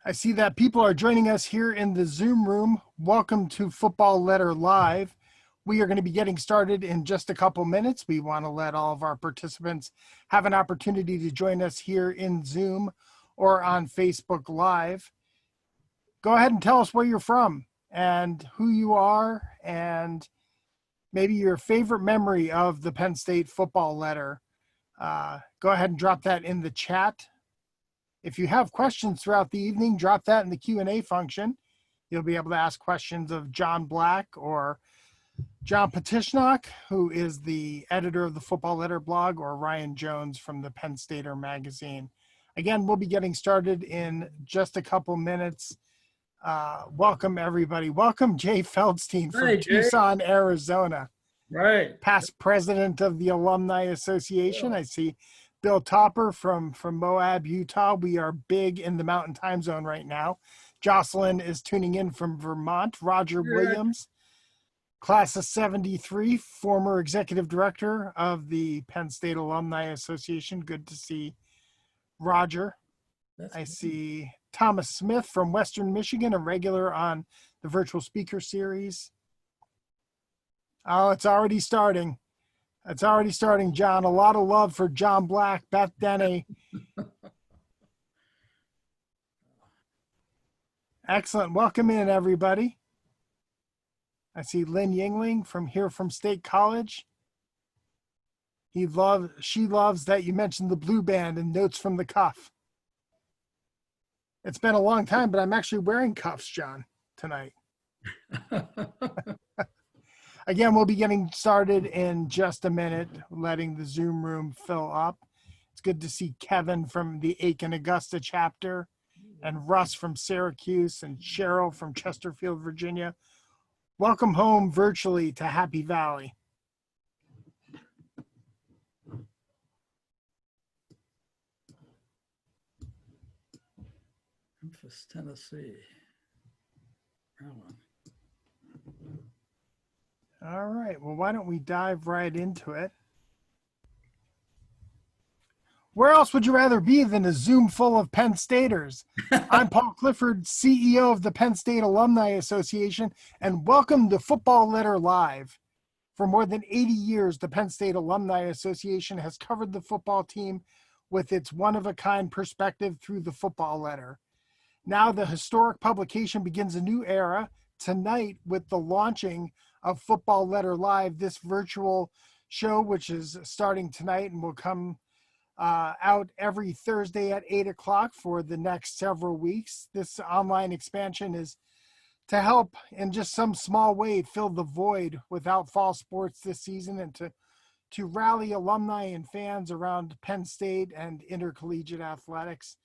I see that people are joining us here in the Zoom room. Welcome to Football Letter Live. We are going to be getting started in just a couple minutes. We want to let all of our participants have an opportunity to join us here in Zoom or on Facebook Live. Go ahead and tell us where you're from and who you are and maybe your favorite memory of the Penn State football letter. Go ahead and drop that in the chat. If you have questions throughout the evening, drop that in the Q&A function. You'll be able to ask questions of John Black or John Petishnock, who is the editor of the Football Letter blog, or Ryan Jones from the Penn Stater magazine. Again, we'll be getting started in just a couple minutes. Welcome, everybody. Welcome, Jay Feldstein from Tucson, Arizona. Right. Past president of the Alumni Association. Yeah. I see Bill Topper from Moab, Utah. We are big in the Mountain Time Zone right now. Jocelyn is tuning in from Vermont. Roger Williams, class of 73, former executive director of the Penn State Alumni Association. Good to see Roger. I see Thomas Smith from Western Michigan, a regular on the virtual speaker series. Oh, it's already starting. It's already starting, John. A lot of love for John Black, Beth Denny. Excellent. Welcome in, everybody. I see Lynn Yingling from State College. She loves that you mentioned the blue band and notes from the cuff. It's been a long time, but I'm actually wearing cuffs, John, tonight. Again, we'll be getting started in just a minute, letting the Zoom room fill up. It's good to see Kevin from the Aiken Augusta chapter, and Russ from Syracuse, and Cheryl from Chesterfield, Virginia. Welcome home virtually to Happy Valley. Memphis, Tennessee. All right, well, why don't we dive right into it? Where else would you rather be than a Zoom full of Penn Staters? I'm Paul Clifford, CEO of the Penn State Alumni Association, and welcome to Football Letter Live. For more than 80 years, the Penn State Alumni Association has covered the football team with its one-of-a-kind perspective through the football letter. Now the historic publication begins a new era tonight with the launching of Football Letter Live, this virtual show, which is starting tonight and will come out every Thursday at 8 o'clock for the next several weeks. This online expansion is to help in just some small way fill the void without fall sports this season, and to rally alumni and fans around Penn State and intercollegiate athletics.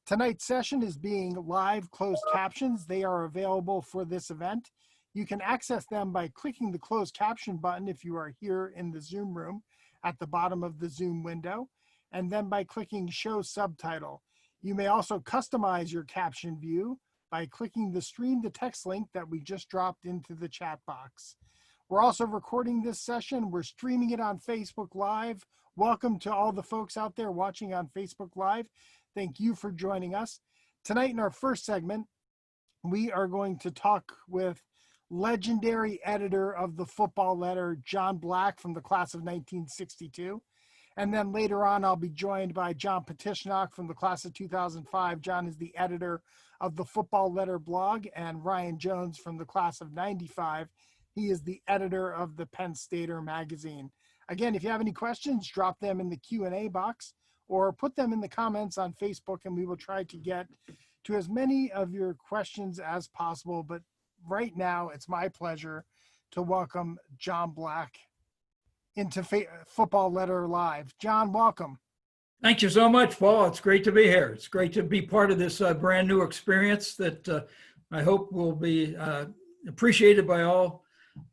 Tonight's session is being live closed captions. They are available for this event. You can access them by clicking the closed caption button if you are here in the Zoom room at the bottom of the Zoom window, and then by clicking show subtitle. You may also customize your caption view by clicking the stream to text link that we just dropped into the chat box. We're also recording this session. We're streaming it on Facebook Live. Welcome to all the folks out there watching on Facebook Live. Thank you for joining us. Tonight in our first segment, we are going to talk with legendary editor of the football letter, John Black, from the class of 1962. And then later on, I'll be joined by John Petishnock from the class of 2005. John is the editor of the Football Letter blog, and Ryan Jones from the class of 95. He is the editor of the Penn Stater magazine. Again, if you have any questions, drop them in the Q&A box or put them in the comments on Facebook, and we will try to get to as many of your questions as possible. But right now, it's my pleasure to welcome John Black into Football Letter Live. John, welcome. Thank you so much, Paul. It's great to be here. It's great to be part of this brand new experience that I hope will be appreciated by all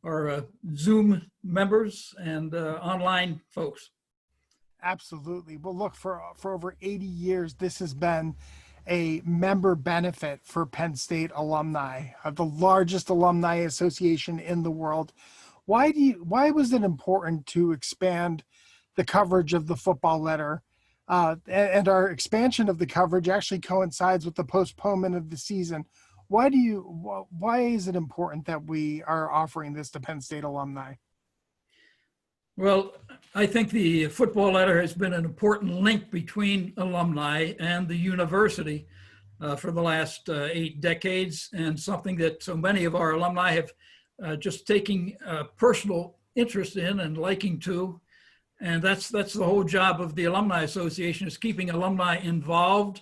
our Zoom members and online folks. Absolutely. Well, look, for over 80 years, this has been a member benefit for Penn State alumni, the largest alumni association in the world. Why was it important to expand the coverage of the football letter and our expansion of the coverage actually coincides with the postponement of the season. Why is it important that we are offering this to Penn State alumni? Well, I think the football letter has been an important link between alumni and the university for the last 8 decades, and something that so many of our alumni have just taking personal interest in and liking to. And that's the whole job of the Alumni Association, is keeping alumni involved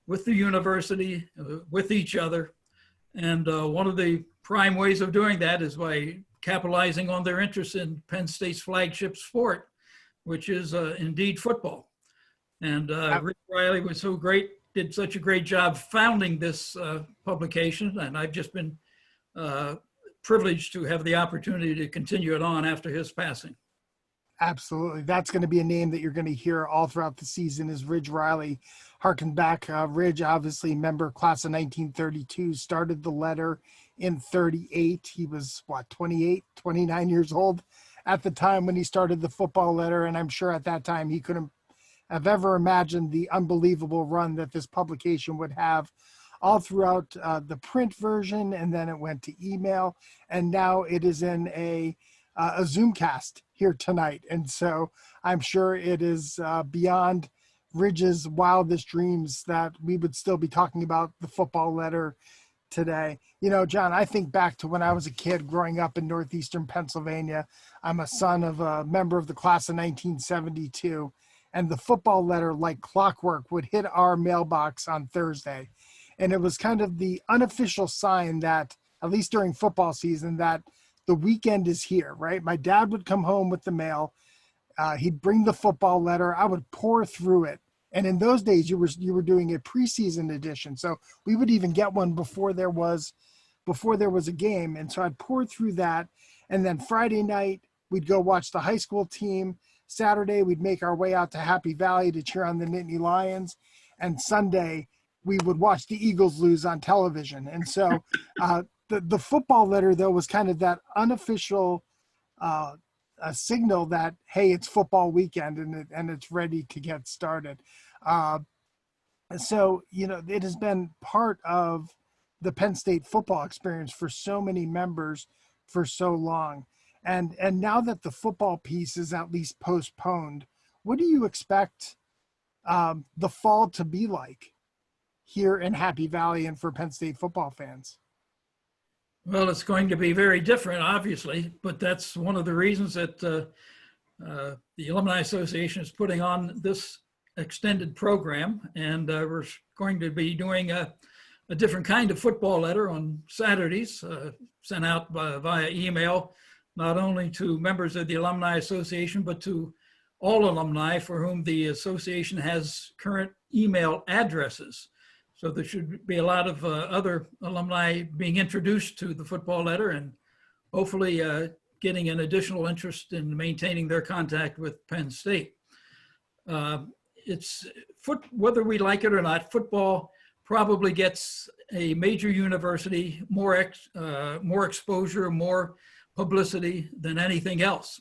with the university, with each other. And one of the prime ways of doing that is by capitalizing on their interest in Penn State's flagship sport, which is indeed football. And Rick Riley was so great, did such a great job founding this publication, and I've just been privileged to have the opportunity to continue it on after his passing. Absolutely. That's going to be a name that you're going to hear all throughout the season, is Ridge Riley. Harken back, Ridge, obviously member class of 1932, started the letter in 38. He was, 28, 29 years old at the time when he started the football letter. And I'm sure at that time he couldn't have ever imagined the unbelievable run that this publication would have all throughout the print version. And then it went to email. And now it is in a Zoomcast here tonight. And so I'm sure it is beyond Ridge's wildest dreams that we would still be talking about the football letter today. You know, John, I think back to when I was a kid growing up in northeastern Pennsylvania. I'm a son of a member of the class of 1972, and the football letter, like clockwork, would hit our mailbox on Thursday. And it was kind of the unofficial sign that, at least during football season, that the weekend is here, right? My dad would come home with the mail. He'd bring the football letter. I would pour through it. And in those days, you were doing a preseason edition. So we would even get one before there was a game. And so I'd pour through that. And then Friday night, we'd go watch the high school team. Saturday, we'd make our way out to Happy Valley to cheer on the Nittany Lions. And Sunday, we would watch the Eagles lose on television. And so the football letter, though, was kind of that unofficial a signal that, hey, it's football weekend and it's ready to get started. So, you know, it has been part of the Penn State football experience for so many members for so long. And now that the football piece is at least postponed, what do you expect the fall to be like here in Happy Valley and for Penn State football fans? Well, it's going to be very different, obviously, but that's one of the reasons that the Alumni Association is putting on this extended program. And we're going to be doing a different kind of football letter on Saturdays, sent out via email, not only to members of the Alumni Association, but to all alumni for whom the association has current email addresses. So there should be a lot of other alumni being introduced to the football letter, and hopefully getting an additional interest in maintaining their contact with Penn State. Whether we like it or not, football probably gets a major university more exposure, more publicity than anything else.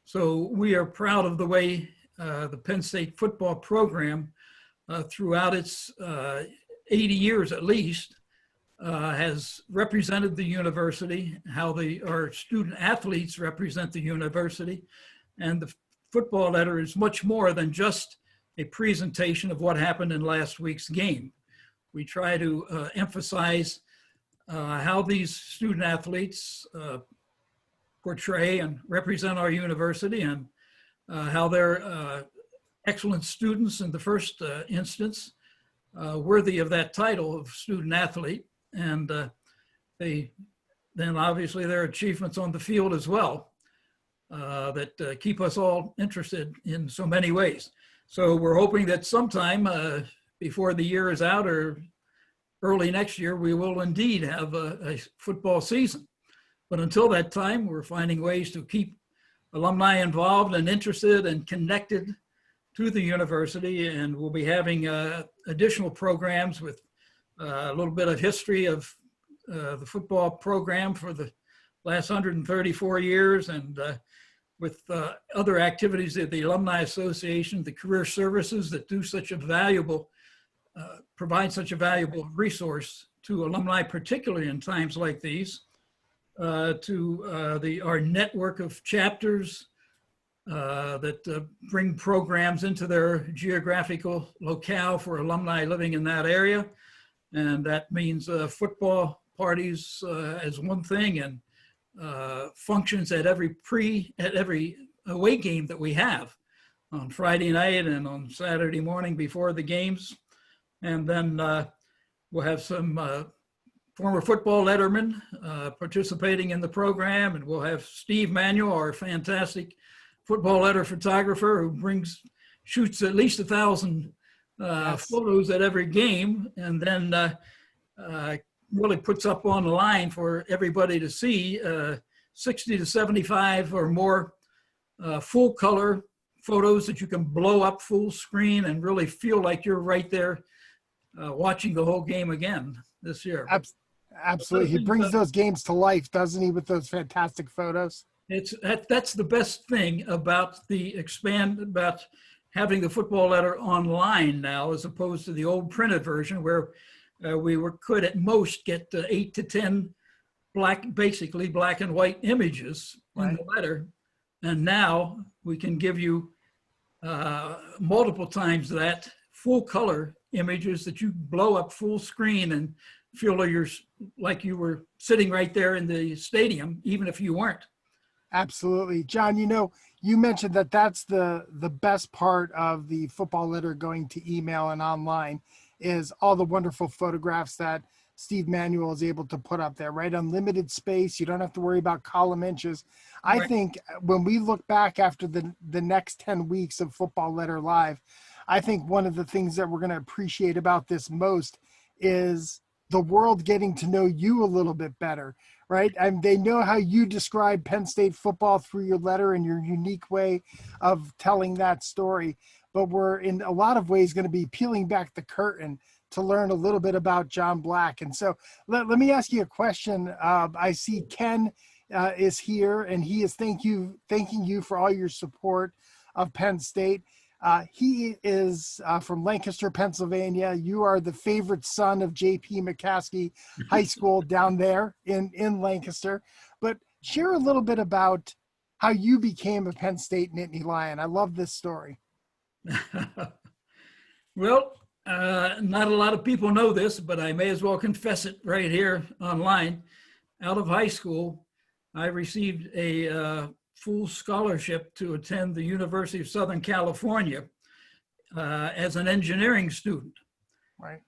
So we are proud of the way the Penn State football program throughout its 80 years at least, has represented the university, how our student athletes represent the university. And the football letter is much more than just a presentation of what happened in last week's game. We try to emphasize how these student athletes portray and represent our university, and how they're excellent students in the first instance, worthy of that title of student athlete, and then obviously their achievements on the field as well that keep us all interested in so many ways. So we're hoping that sometime before the year is out or early next year, we will indeed have a football season. But until that time, we're finding ways to keep alumni involved and interested and connected to the university, and we'll be having additional programs with a little bit of history of the football program for the last 134 years, and with other activities of the Alumni Association, the career services that do such a valuable, provide such a valuable resource to alumni, particularly in times like these, to our network of chapters that bring programs into their geographical locale for alumni living in that area. And that means football parties as one thing, and functions at every away game that we have on Friday night and on Saturday morning before the games. And then we'll have some former football lettermen participating in the program, and we'll have Steve Manuel, our fantastic football letter photographer, who shoots at least 1,000 photos at every game, and then really puts up on the line for everybody to see 60 to 75 or more full color photos that you can blow up full screen and really feel like you're right there watching the whole game again this year. Absolutely. He brings those games to life, doesn't he, with those fantastic photos? That's the best thing about about having the football letter online now, as opposed to the old printed version where we could at most get 8 to 10 basically black and white images in the letter. And now we can give you multiple times that full color images that you blow up full screen and feel like you were sitting right there in the stadium, even if you weren't. Absolutely. John, you mentioned that that's the best part of the football letter going to email and online is all the wonderful photographs that Steve Manuel is able to put up there, right? Unlimited space. You don't have to worry about column inches. I think when we look back after the next 10 weeks of Football Letter Live, I think one of the things that we're going to appreciate about this most is the world getting to know you a little bit better, right? And they know how you describe Penn State football through your letter and your unique way of telling that story. But we're in a lot of ways going to be peeling back the curtain to learn a little bit about John Black. And so let me ask you a question. I see Ken is here, and he is thanking you for all your support of Penn State. He is from Lancaster, Pennsylvania. You are the favorite son of J.P. McCaskey High School down there in Lancaster. But share a little bit about how you became a Penn State Nittany Lion. I love this story. Well, not a lot of people know this, but I may as well confess it right here online. Out of high school, I received a full scholarship to attend the University of Southern California as an engineering student. Right.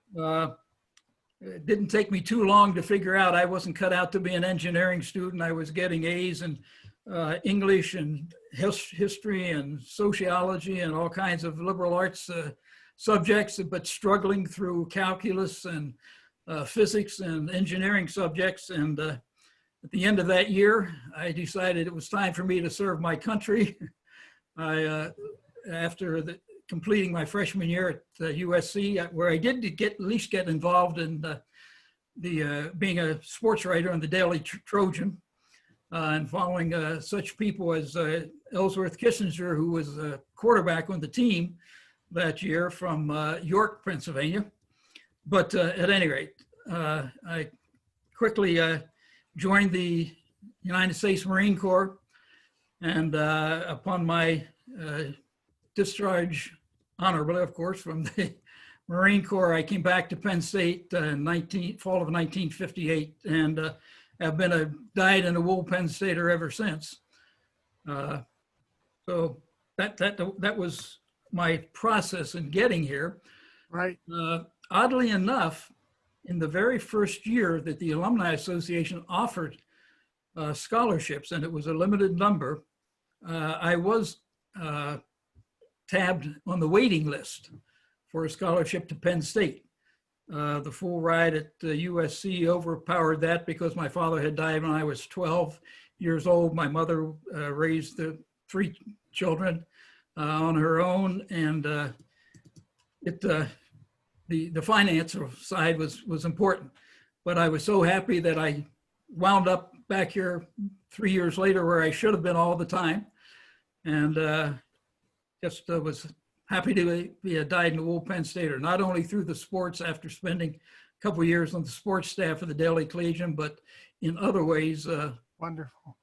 It didn't take me too long to figure out I wasn't cut out to be an engineering student. I was getting A's in English and history and sociology and all kinds of liberal arts subjects, but struggling through calculus and physics and engineering subjects. And at the end of that year, I decided it was time for me to serve my country. After completing my freshman year at USC, where I did at least get involved in being a sports writer on the Daily Trojan, and following such people as Ellsworth Kissinger, who was a quarterback on the team that year from York, Pennsylvania. But at any rate, I quickly joined the United States Marine Corps, and upon my discharge, honorably, of course, from the Marine Corps, I came back to Penn State in fall of 1958, and have been a dyed-in-the-wool Penn Stater ever since. So that was my process in getting here. Right. Oddly enough, in the very first year that the Alumni Association offered scholarships, and it was a limited number, I was tabbed on the waiting list for a scholarship to Penn State. The full ride at USC overpowered that because my father had died when I was 12 years old. My mother raised the 3 children on her own, and the financial side was important. But I was so happy that I wound up back here 3 years later where I should have been all the time. and just was happy to be a dyed-in-the-wool Penn Stater, not only through the sports after spending a couple of years on the sports staff of the Daily Collegian, but in other ways. Wonderful.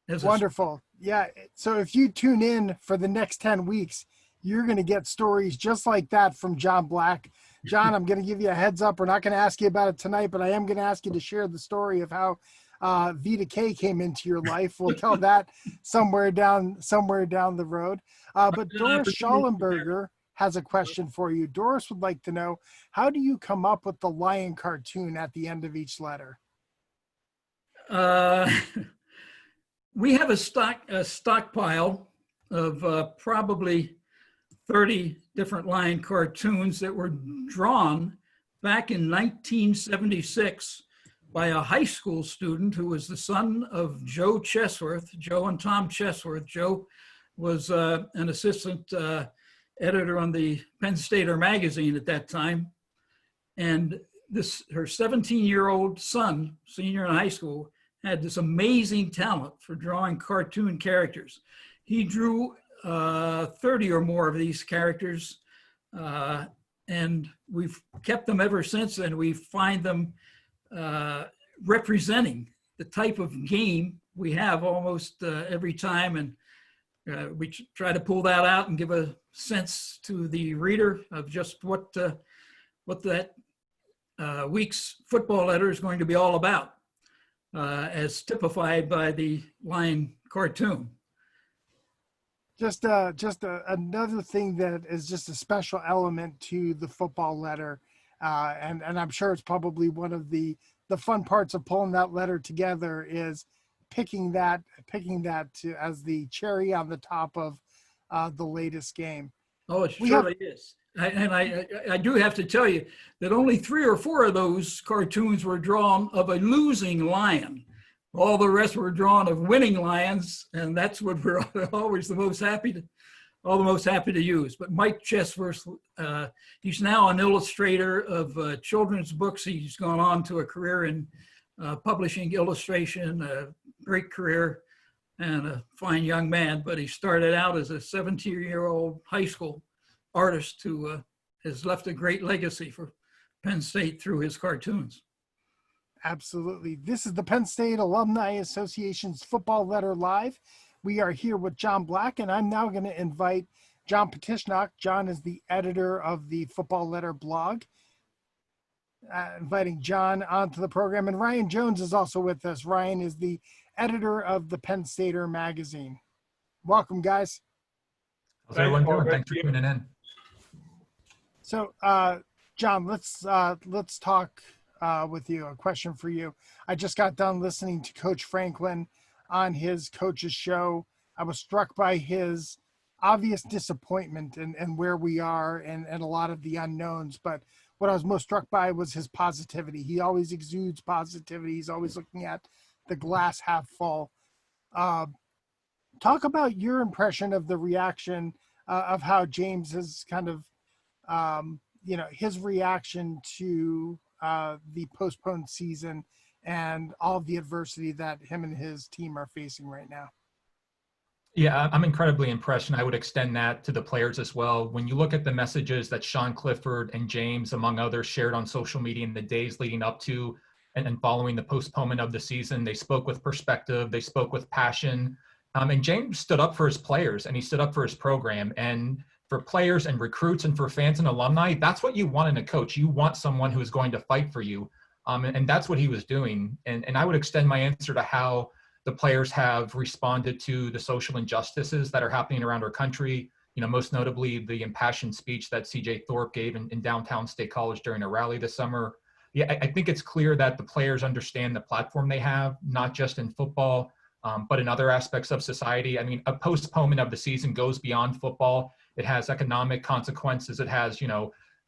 As Wonderful. Yeah. So if you tune in for the next 10 weeks, you're going to get stories just like that from John Black. John, I'm going to give you a heads up. We're not going to ask you about it tonight, but I am going to ask you to share the story of how Vita K came into your life. We'll tell that somewhere down the road. But Doris Schallenberger has a question for you. Doris would like to know, how do you come up with the lion cartoon at the end of each letter? We have a stockpile of probably 30 different lion cartoons that were drawn back in 1976 by a high school student who was the son of Joe Chesworth, Joe and Tom Chesworth. Joe was an assistant editor on the Penn State magazine at that time. And her 17-year-old son, senior in high school, had this amazing talent for drawing cartoon characters. He drew 30 or more of these characters, and we've kept them ever since, and we find them representing the type of game we have almost every time, and we try to pull that out and give a sense to the reader of just what that week's football letter is going to be all about, as typified by the lion cartoon. Just another thing that is just a special element to the football letter, and I'm sure it's probably one of the fun parts of pulling that letter together is picking that as the cherry on the top of the latest game. Oh, it surely is. I do have to tell you that only 3 or 4 of those cartoons were drawn of a losing lion. All the rest were drawn of winning lions, and that's what we're always the most happy to use. But Mike Chesworth, he's now an illustrator of children's books. He's gone on to a career in publishing illustration, a great career, and a fine young man. But he started out as a 17-year-old high school artist who has left a great legacy for Penn State through his cartoons. Absolutely. This is the Penn State Alumni Association's Football Letter Live. We are here with John Black, and I'm now going to invite John Petishnock. John is the editor of the Football Letter blog. Inviting John onto the program. And Ryan Jones is also with us. Ryan is the editor of the Penn Stater magazine. Welcome, guys. How's everyone doing? Thanks for tuning in. So, John, let's talk with you. A question for you. I just got done listening to Coach Franklin on his coach's show. I was struck by his obvious disappointment and where we are and a lot of the unknowns. But what I was most struck by was his positivity. He always exudes positivity. He's always looking at the glass half full. Talk about your impression of the reaction of how James has kind of, his reaction to the postponed season and all of the adversity that him and his team are facing right now. Yeah, I'm incredibly impressed, and I would extend that to the players as well. When you look at the messages that Sean Clifford and James, among others, shared on social media in the days leading up to and following the postponement of the season, they spoke with perspective, they spoke with passion, and James stood up for his players, and he stood up for his program. And for players and recruits and for fans and alumni, that's what you want in a coach. You want someone who is going to fight for you, and that's what he was doing. And I would extend my answer to how the players have responded to the social injustices that are happening around our country. Most notably the impassioned speech that CJ Thorpe gave in downtown State College during a rally this summer. Yeah, I think it's clear that the players understand the platform they have, not just in football, but in other aspects of society. I mean, a postponement of the season goes beyond football. It has economic consequences. It has,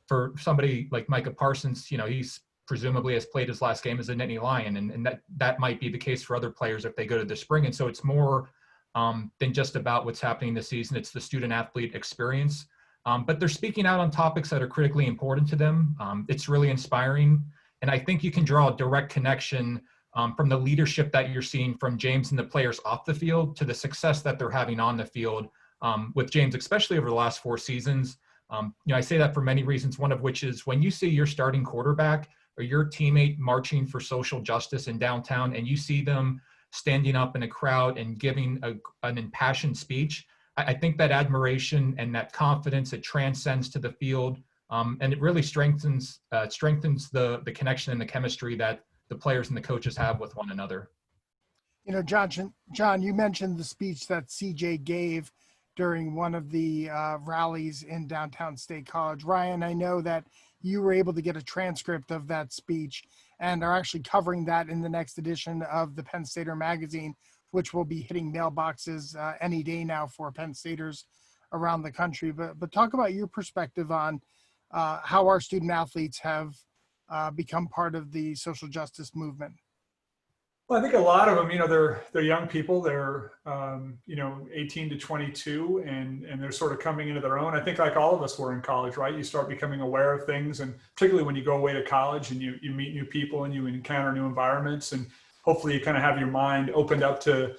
for somebody like Micah Parsons, he's presumably has played his last game as a Nittany Lion, and that might be the case for other players if they go to the spring. And so it's more than just about what's happening this season. It's the student athlete experience. But they're speaking out on topics that are critically important to them. It's really inspiring. And I think you can draw a direct connection from the leadership that you're seeing from James and the players off the field to the success that they're having on the field with James, especially over the last 4 seasons. I say that for many reasons, one of which is when you see your starting quarterback or your teammate marching for social justice in downtown and you see them standing up in a crowd and giving an impassioned speech, I think that admiration and that confidence, it transcends to the field, and it really strengthens the connection and the chemistry that the players and the coaches have with one another. John, you mentioned the speech that CJ gave during one of the rallies in downtown State College. Ryan, I know that you were able to get a transcript of that speech and are actually covering that in the next edition of the Penn Stater magazine, which will be hitting mailboxes any day now for Penn Staters around the country. But talk about your perspective on how our student athletes have become part of the social justice movement. Well, I think a lot of them, they're young people. They're, 18 to 22, and they're sort of coming into their own. I think like all of us were in college, right? You start becoming aware of things, and particularly when you go away to college and you meet new people and you encounter new environments, and hopefully you kind of have your mind opened up to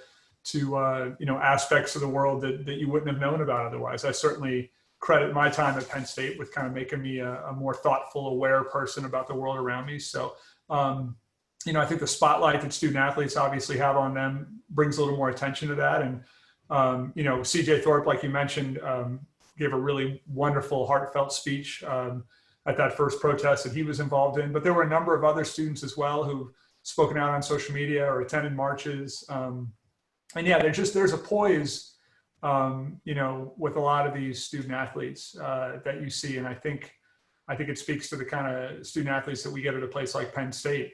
aspects of the world that you wouldn't have known about otherwise. I certainly credit my time at Penn State with kind of making me a more thoughtful, aware person about the world around me. So, I think the spotlight that student athletes obviously have on them brings a little more attention to that. And, CJ Thorpe, like you mentioned, gave a really wonderful, heartfelt speech at that first protest that he was involved in. But there were a number of other students as well who've spoken out on social media or attended marches. There's a poise, with a lot of these student athletes that you see. And I think it speaks to the kind of student athletes that we get at a place like Penn State.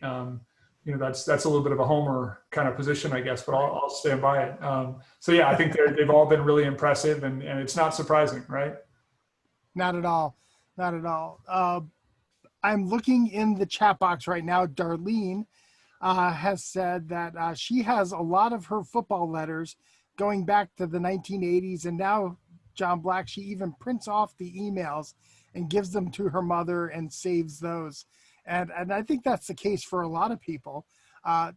That's a little bit of a homer kind of position, I guess, but I'll stand by it. I think they've all been really impressive, and it's not surprising, right? Not at all. Not at all. I'm looking in the chat box right now. Darlene has said that she has a lot of her football letters going back to the 1980s. And now, John Black, she even prints off the emails and gives them to her mother and saves those. And I think that's the case for a lot of people. I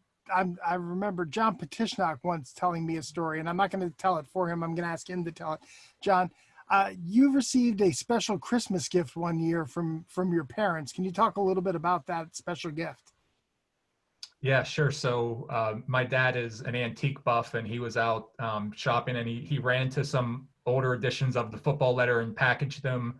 remember John Petishnock once telling me a story, and I'm not going to tell it for him. I'm going to ask him to tell it. John, you received a special Christmas gift one year from your parents. Can you talk a little bit about that special gift? Yeah, sure. So my dad is an antique buff, and he was out shopping, and he ran into some older editions of the football letter and packaged them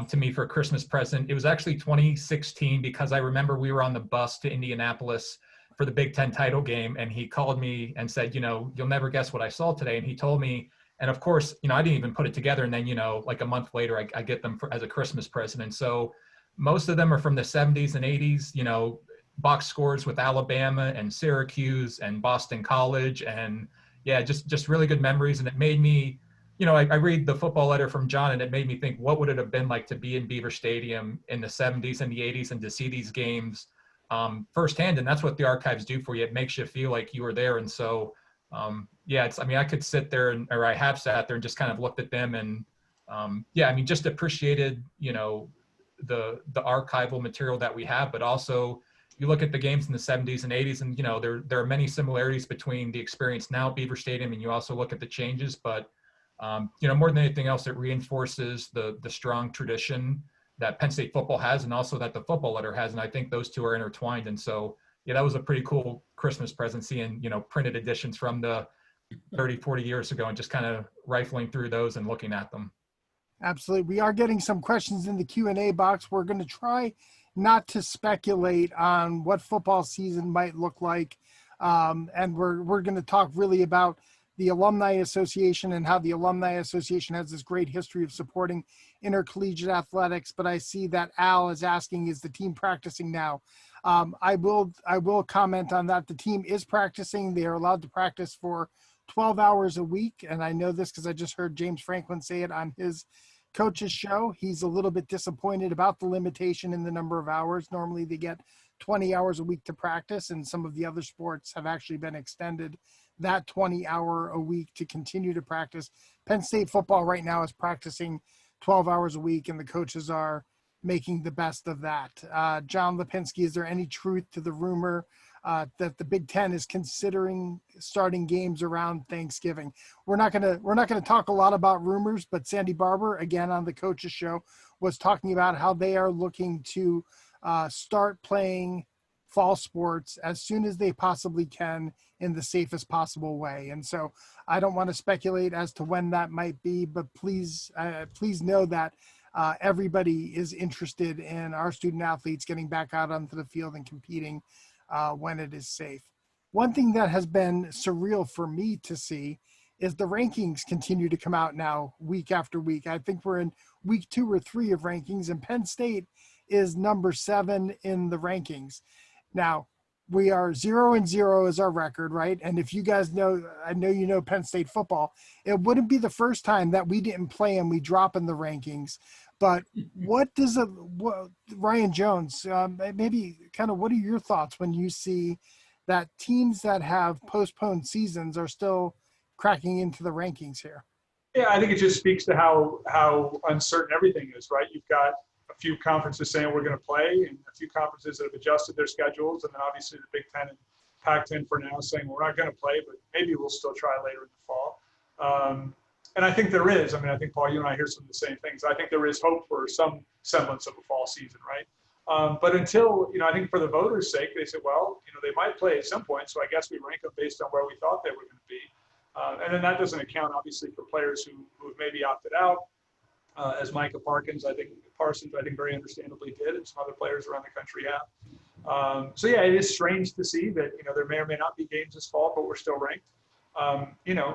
to me for a Christmas present. It was actually 2016 because I remember we were on the bus to Indianapolis for the Big Ten title game, and he called me and said, you'll never guess what I saw today. And he told me, and of course, I didn't even put it together. And then, like a month later, I get them as a Christmas present. And so most of them are from the 70s and 80s, box scores with Alabama and Syracuse and Boston College. And yeah, just really good memories. And it made me, I read the football letter from John, and it made me think, what would it have been like to be in Beaver Stadium in the 70s and the 80s and to see these games firsthand? And that's what the archives do for you. It makes you feel like you were there. And so, I could sit there or I have sat there and just kind of looked at them and, just appreciated, the archival material that we have, but also you look at the games in the 70s and 80s and, there are many similarities between the experience now at Beaver Stadium, and you also look at the changes, but more than anything else, it reinforces the strong tradition that Penn State football has and also that the football letter has. And I think those two are intertwined. And so, that was a pretty cool Christmas present, seeing, printed editions from the 30, 40 years ago and just kind of rifling through those and looking at them. Absolutely. We are getting some questions in the Q&A box. We're going to try not to speculate on what football season might look like. And we're going to talk really about the Alumni Association and how the Alumni Association has this great history of supporting intercollegiate athletics. But I see that Al is asking, is the team practicing now? I will comment on that. The team is practicing. They are allowed to practice for 12 hours a week. And I know this because I just heard James Franklin say it on his coach's show. He's a little bit disappointed about the limitation in the number of hours. Normally they get 20 hours a week to practice, and some of the other sports have actually been extended that 20-hour a week to continue to practice. Penn State football right now is practicing 12 hours a week, and the coaches are making the best of that. John Lipinski, is there any truth to the rumor that the Big Ten is considering starting games around Thanksgiving. We're not gonna talk a lot about rumors, but Sandy Barber, again on the Coaches Show, was talking about how they are looking to start playing fall sports as soon as they possibly can in the safest possible way. And so I don't want to speculate as to when that might be, but please know that everybody is interested in our student athletes getting back out onto the field and competing when it is safe. One thing that has been surreal for me to see is the rankings continue to come out now week after week. I think we're in week 2 or 3 of rankings, and Penn State is number 7 in the rankings. Now, we are 0-0 is our record, right? And if you guys know, I know you know Penn State football, it wouldn't be the first time that we didn't play and we drop in the rankings. But what does Ryan Jones, maybe kind of what are your thoughts when you see that teams that have postponed seasons are still cracking into the rankings here? Yeah, I think it just speaks to how uncertain everything is, right? You've got a few conferences saying we're going to play, and a few conferences that have adjusted their schedules, and then obviously the Big Ten and Pac-10 for now saying we're not going to play, but maybe we'll still try later in the fall. And I think there is. I mean, I think, Paul, you and I hear some of the same things. I think there is hope for some semblance of a fall season, right? But until, I think for the voters' sake, they said, well, they might play at some point, so I guess we rank them based on where we thought they were going to be. And then that doesn't account, obviously, for players who have maybe opted out, as Micah Parsons, I think very understandably did, and some other players around the country have. So yeah, it is strange to see that there may or may not be games this fall, but we're still ranked.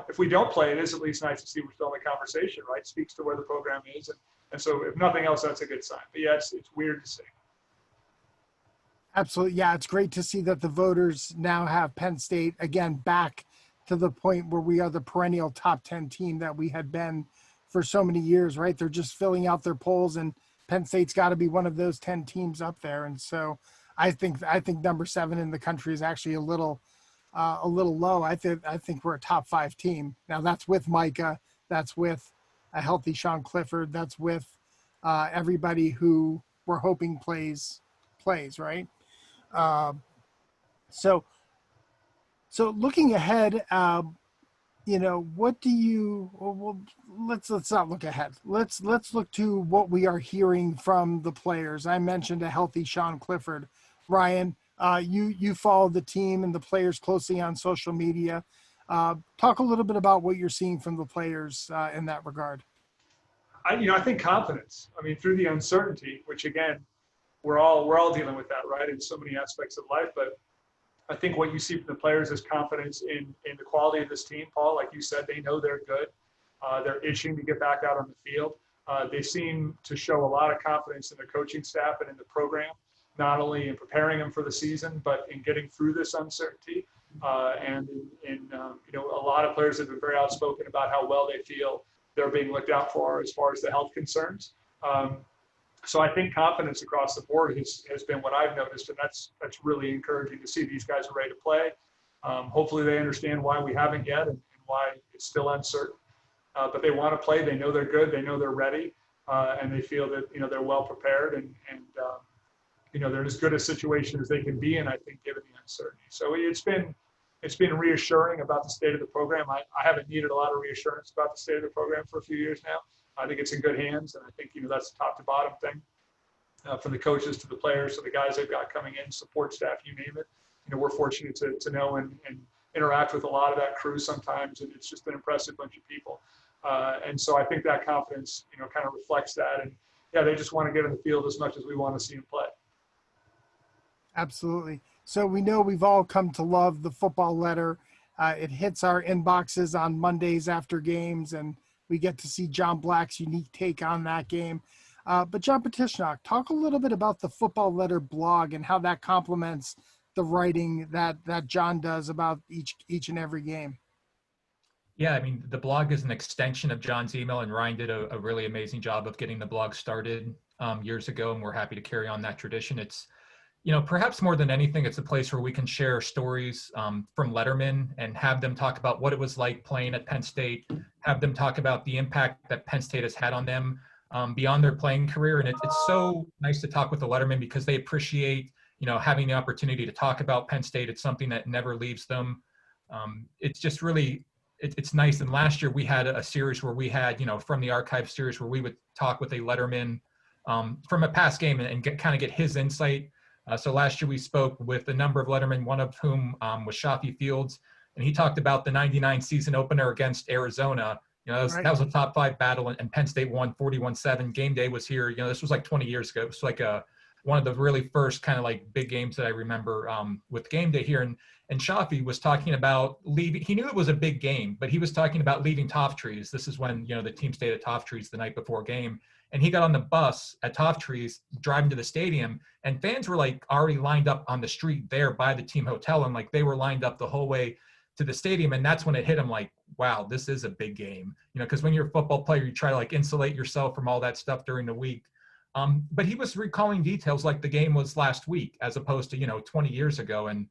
If we don't play, it is at least nice to see we're still in the conversation, right? Speaks to where the program is, and so if nothing else, that's a good sign. But yeah, it's weird to see. Absolutely, yeah, it's great to see that the voters now have Penn State again back to the point where we are the perennial top 10 team that we had been for so many years, right? They're just filling out their polls, and Penn State's got to be one of those 10 teams up there. And so I think number 7 in the country is actually a little low. I think we're a top 5 team. Now that's with Micah, that's with a healthy Sean Clifford, that's with everybody who we're hoping plays, right? So looking ahead, what do you? Well, let's not look ahead. Let's look to what we are hearing from the players. I mentioned a healthy Sean Clifford. Ryan, you follow the team and the players closely on social media. Talk a little bit about what you're seeing from the players in that regard. I think confidence. I mean, through the uncertainty, which again, we're all dealing with that, right? In so many aspects of life, but I think what you see from the players is confidence in the quality of this team, Paul. Like you said, they know they're good. They're itching to get back out on the field. They seem to show a lot of confidence in the coaching staff and in the program, not only in preparing them for the season, but in getting through this uncertainty. And a lot of players have been very outspoken about how well they feel they're being looked out for as far as the health concerns. So I think confidence across the board has been what I've noticed, and that's really encouraging to see. These guys are ready to play. Hopefully they understand why we haven't yet and why it's still uncertain. But they want to play. They know they're good. They know they're ready, and they feel that they're well prepared and they're in as good a situation as they can be in, I think, given the uncertainty. So it's been reassuring about the state of the program. I haven't needed a lot of reassurance about the state of the program for a few years now. I think it's in good hands, and I think that's the top to bottom thing, from the coaches to the players to the guys they've got coming in, support staff, you name it. We're fortunate to know and interact with a lot of that crew sometimes, and it's just an impressive bunch of people. And so I think that confidence, kind of reflects that. And yeah, they just want to get in the field as much as we want to see them play. Absolutely. So we know we've all come to love the football letter. It hits our inboxes on Mondays after games, and we get to see John Black's unique take on that game. But John Petishnock, talk a little bit about the football letter blog and how that complements the writing that John does about each and every game. Yeah, I mean, the blog is an extension of John's email, and Ryan did a really amazing job of getting the blog started years ago, and we're happy to carry on that tradition. It's, perhaps more than anything, it's a place where we can share stories from Letterman and have them talk about what it was like playing at Penn State, have them talk about the impact that Penn State has had on them beyond their playing career. And it's so nice to talk with the Letterman because they appreciate, having the opportunity to talk about Penn State. It's something that never leaves them. It's just really, it's nice. And last year we had a series where we had, from the archive series where we would talk with a letterman from a past game and kind of get his insight. So last year we spoke with a number of lettermen, one of whom was Shafi Fields, and he talked about the '99 season opener against Arizona. That was a top 5 battle, and Penn State won 41-7. Game day was here. This was like 20 years ago. It was like one of the really first kind of like big games that I remember with game day here. And Shafi was talking about leaving. He knew it was a big game, but he was talking about leaving Tofttrees. This is when, the team stayed at Tofttrees the night before game. And he got on the bus at Tofttrees driving to the stadium, and fans were like already lined up on the street there by the team hotel. And like they were lined up the whole way to the stadium. And that's when it hit him like, wow, this is a big game, because when you're a football player, you try to like insulate yourself from all that stuff during the week. But he was recalling details like the game was last week as opposed to, 20 years ago. And,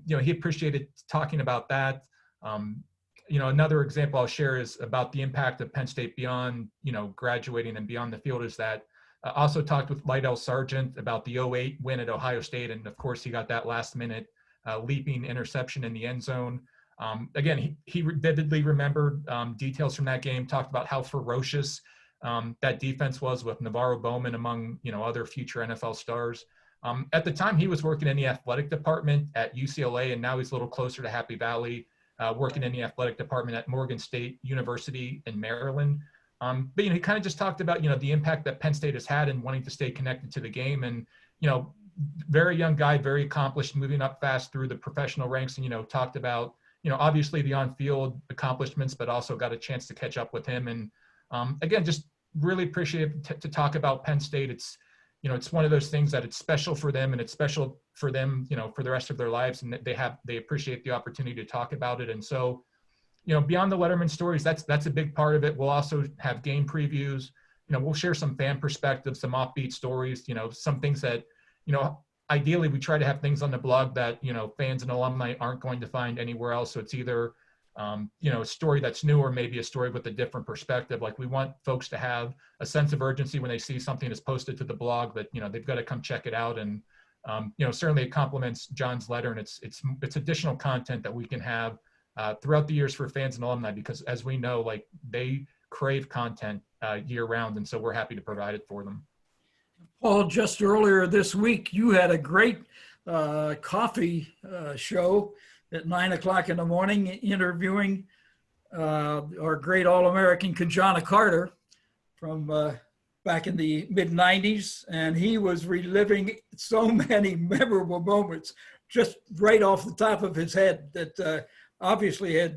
he appreciated talking about that. Another example I'll share is about the impact of Penn State beyond, graduating and beyond the field is that also talked with Lydell Sargent about the 08 win at Ohio State. And of course he got that last minute leaping interception in the end zone. Again, he vividly remembered details from that game, talked about how ferocious that defense was with Navarro Bowman among, other future NFL stars. At the time, he was working in the athletic department at UCLA, and now he's a little closer to Happy Valley, working in the athletic department at Morgan State University in Maryland. But, he kind of just talked about, the impact that Penn State has had in wanting to stay connected to the game. And, very young guy, very accomplished, moving up fast through the professional ranks, and, talked about, obviously the on-field accomplishments, but also got a chance to catch up with him. And again, just really appreciate to talk about Penn State. It's, it's one of those things that it's special for them, and it's special for them, for the rest of their lives. And they appreciate the opportunity to talk about it. And so, beyond the letterman stories, that's a big part of it. We'll also have game previews. We'll share some fan perspectives, some offbeat stories, some things that, ideally we try to have things on the blog that, fans and alumni aren't going to find anywhere else. So it's either, a story that's new or maybe a story with a different perspective. Like we want folks to have a sense of urgency when they see something that's posted to the blog that, they've got to come check it out. And, certainly it complements John's letter, and it's additional content that we can have throughout the years for fans and alumni, because as we know, like they crave content year round. And so we're happy to provide it for them. Paul, just earlier this week, you had a great coffee show at 9 o'clock in the morning, interviewing our great All-American Kajana Carter from back in the mid-90s. And he was reliving so many memorable moments just right off the top of his head that obviously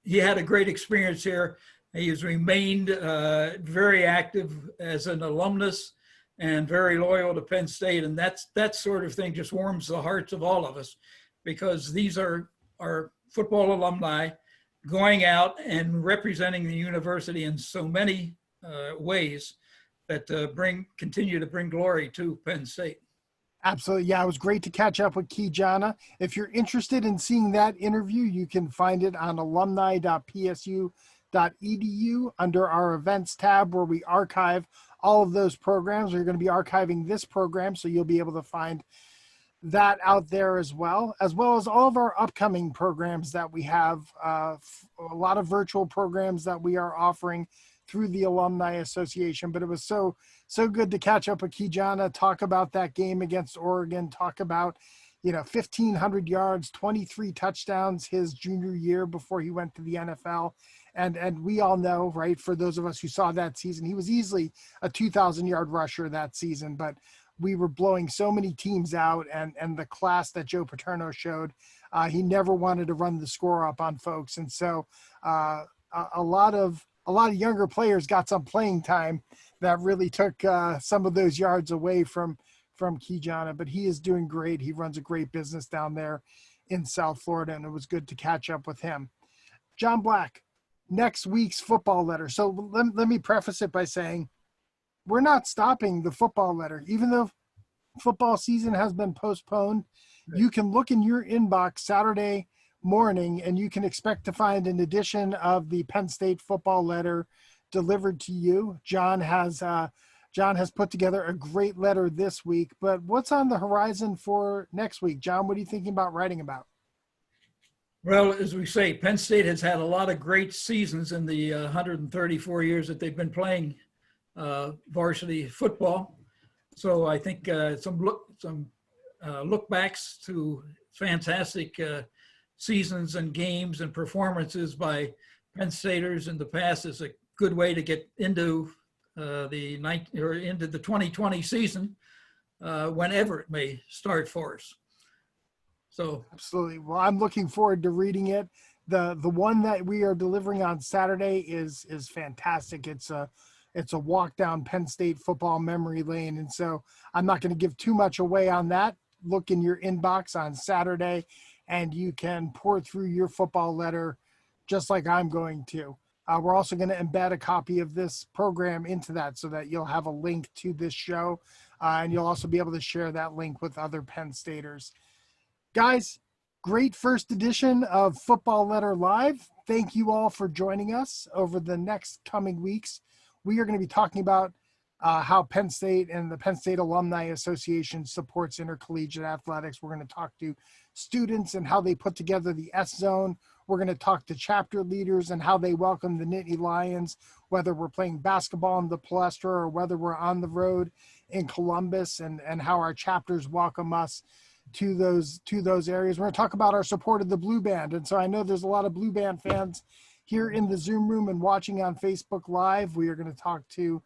he had a great experience here. He has remained very active as an alumnus and very loyal to Penn State. And that sort of thing just warms the hearts of all of us, because these are our football alumni going out and representing the university in so many ways that continue to bring glory to Penn State. Absolutely. Yeah, it was great to catch up with Kijana. If you're interested in seeing that interview, you can find it on alumni.psu.edu under our events tab, where we archive all of those programs. We're going to be archiving this program, so you'll be able to find that out there as well as all of our upcoming programs that we have, a lot of virtual programs that we are offering through the Alumni Association. But it was so good to catch up with Kijana, talk about that game against Oregon, talk about 1,500 yards, 23 touchdowns his junior year before he went to the NFL. And we all know, right, for those of us who saw that season, he was easily a 2,000-yard rusher that season, but we were blowing so many teams out, and the class that Joe Paterno showed, he never wanted to run the score up on folks. And so a lot of younger players got some playing time that really took some of those yards away from Kijana, but he is doing great. He runs a great business down there in South Florida, and it was good to catch up with him. John Black, next week's football letter. So let me preface it by saying we're not stopping the football letter. Even though football season has been postponed, you can look in your inbox Saturday morning and you can expect to find an edition of the Penn State football letter delivered to you. John has John has put together a great letter this week, but what's on the horizon for next week? John, what are you thinking about writing about? Well, as we say, Penn State has had a lot of great seasons in the 134 years that they've been playing varsity football. So I think some look backs to fantastic seasons and games and performances by Penn Staters in the past is a good way to get into into the 2020 season whenever it may start for us. So Absolutely. Well, I'm looking forward to reading it. The one that we are delivering on Saturday is fantastic. It's a walk down Penn State football memory lane, and so I'm not going to give too much away on that. Look in your inbox on Saturday, and you can pour through your football letter just like I'm going to. We're also going to embed a copy of this program into that so that you'll have a link to this show, and you'll also be able to share that link with other Penn Staters. Guys, great first edition of Football Letter Live. Thank you all for joining us. Over the next coming weeks, we are going to be talking about how Penn State and the Penn State Alumni Association supports intercollegiate athletics. We're going to talk to students and how they put together the S-Zone. We're going to talk to chapter leaders and how they welcome the Nittany Lions, whether we're playing basketball in the Palestra or whether we're on the road in Columbus, and how our chapters welcome us to those areas. We're going to talk about our support of the Blue Band. And so I know there's a lot of Blue Band fans here in the Zoom room and watching on Facebook Live. We are going to talk to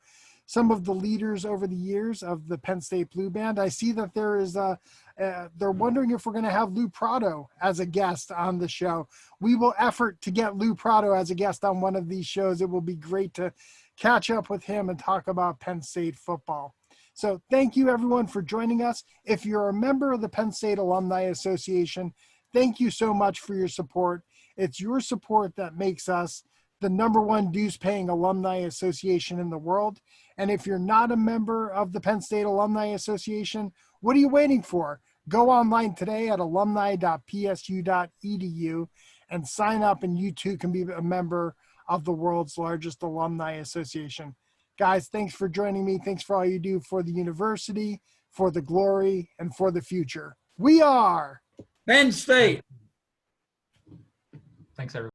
some of the leaders over the years of the Penn State Blue Band. I see that there is they're wondering if we're going to have Lou Prado as a guest on the show. We will effort to get Lou Prado as a guest on one of these shows. It will be great to catch up with him and talk about Penn State football. So thank you, everyone, for joining us. If you're a member of the Penn State Alumni Association, thank you so much for your support. It's your support that makes us the #1 dues-paying alumni association in the world. And if you're not a member of the Penn State Alumni Association, what are you waiting for? Go online today at alumni.psu.edu and sign up, and you too can be a member of the world's largest alumni association. Guys, thanks for joining me. Thanks for all you do for the university, for the glory, and for the future. We are Penn State. Thanks, everyone.